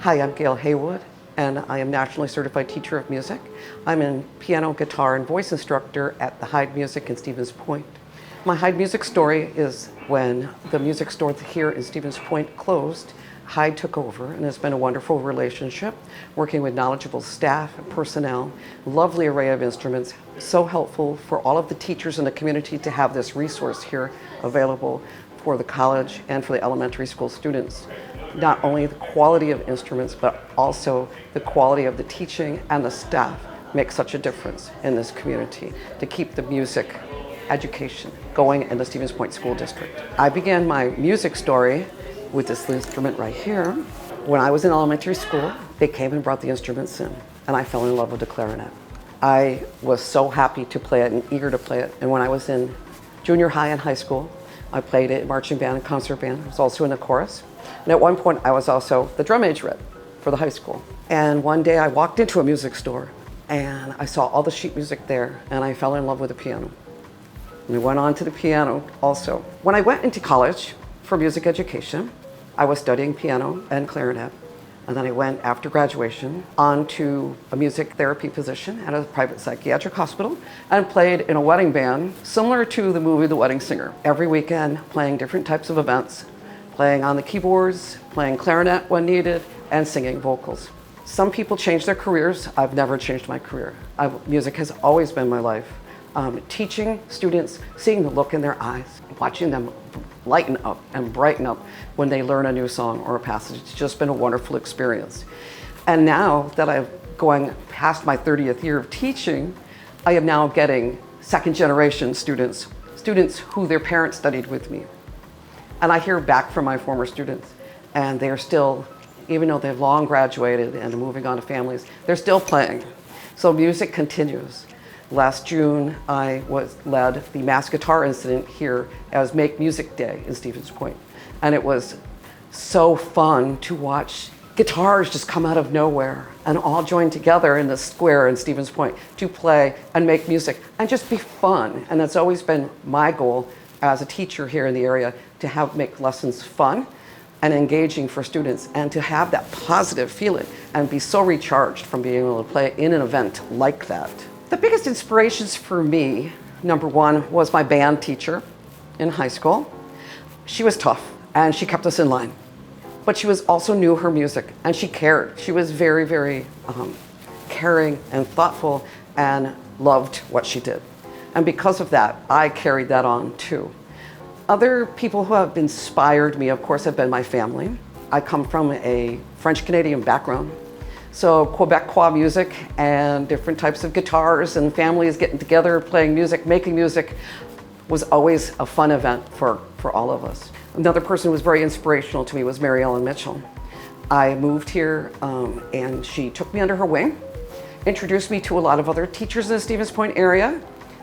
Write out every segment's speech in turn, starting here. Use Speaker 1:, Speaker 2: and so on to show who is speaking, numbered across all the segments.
Speaker 1: Hi, I'm Gail Heywood, and I am Nationally Certified Teacher of Music. I'm a piano, guitar, and voice instructor at the Heid Music in Stevens Point. My Heid Music story is when the music store here in Stevens Point closed, Heid took over, and it's been a wonderful relationship, working with knowledgeable staff and personnel, lovely array of instruments, so helpful for all of the teachers in the community to have this resource here available for the college and for the elementary school students. Not only the quality of instruments, but also the quality of the teaching and the staff make such a difference in this community to keep the music education going in the Stevens Point School District. I began my music story with this instrument right here. When I was in elementary school, they came and brought the instruments in, and I fell in love with the clarinet. I was so happy to play it and eager to play it. And when I was in junior high and high school, I played it in marching band and concert band. I was also in the chorus. And at one point, I was also the drum majorette for the high school. And one day I walked into a music store and I saw all the sheet music there, and I fell in love with the piano. We went on to the piano also. When I went into college for music education, I was studying piano and clarinet. And then I went, after graduation, on to a music therapy position at a private psychiatric hospital and played in a wedding band, similar to the movie The Wedding Singer. Every weekend, playing different types of events, playing on the keyboards, playing clarinet when needed, and singing vocals. Some people change their careers. I've never changed my career. Music has always been my life. Teaching students, seeing the look in their eyes, watching them lighten up and brighten up when they learn a new song or a passage. It's just been a wonderful experience. And now that I'm going past my 30th year of teaching, I am now getting second generation students who their parents studied with me. And I hear back from my former students, and they're still, even though they've long graduated and are moving on to families, they're still playing. So music continues. Last June, I led the mass guitar incident here as Make Music Day in Stevens Point. And it was so fun to watch guitars just come out of nowhere and all join together in the square in Stevens Point to play and make music and just be fun. And that's always been my goal as a teacher here in the area, to make lessons fun and engaging for students, and to have that positive feeling and be so recharged from being able to play in an event like that. The biggest inspirations for me, number one, was my band teacher in high school. She was tough and she kept us in line, but she also knew her music and she cared. She was very, very caring and thoughtful and loved what she did. And because of that, I carried that on too. Other people who have inspired me, of course, have been my family. I come from a French-Canadian background. So Quebecois music and different types of guitars and families getting together, playing music, making music was always a fun event for all of us. Another person who was very inspirational to me was Mary Ellen Mitchell. I moved here and she took me under her wing, introduced me to a lot of other teachers in the Stevens Point area,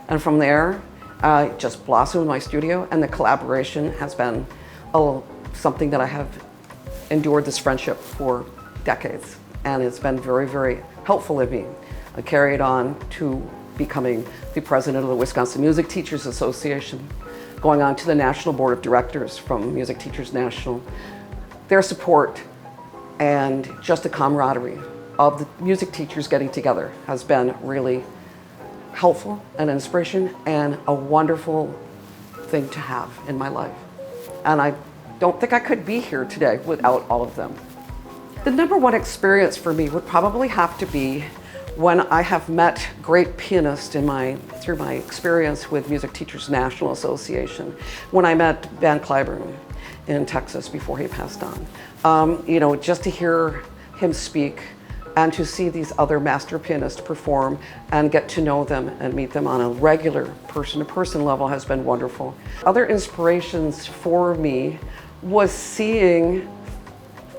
Speaker 1: and from there, I just blossomed in my studio, and the collaboration has been something that I have endured this friendship for decades. And it's been very, very helpful in me. I carried on to becoming the president of the Wisconsin Music Teachers Association, going on to the National Board of Directors from Music Teachers National. Their support and just the camaraderie of the music teachers getting together has been really helpful and inspiration and a wonderful thing to have in my life. And I don't think I could be here today without all of them. The number one experience for me would probably have to be when I have met great pianists through my experience with Music Teachers National Association. When I met Ben Clyburn in Texas before he passed on. Just to hear him speak and to see these other master pianists perform and get to know them and meet them on a regular person-to-person level has been wonderful. Other inspirations for me was seeing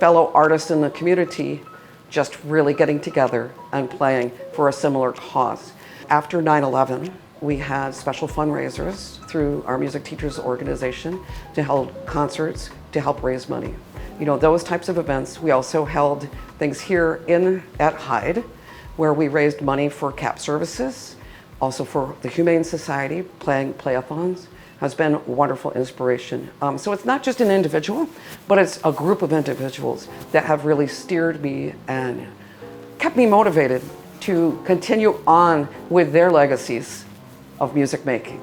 Speaker 1: fellow artists in the community just really getting together and playing for a similar cause. After 9/11, we had special fundraisers through our music teachers organization to hold concerts to help raise money. Those types of events. We also held things here at Heid, where we raised money for CAP services, also for the Humane Society, playing playathons, has been a wonderful inspiration. So it's not just an individual, but it's a group of individuals that have really steered me and kept me motivated to continue on with their legacies of music making.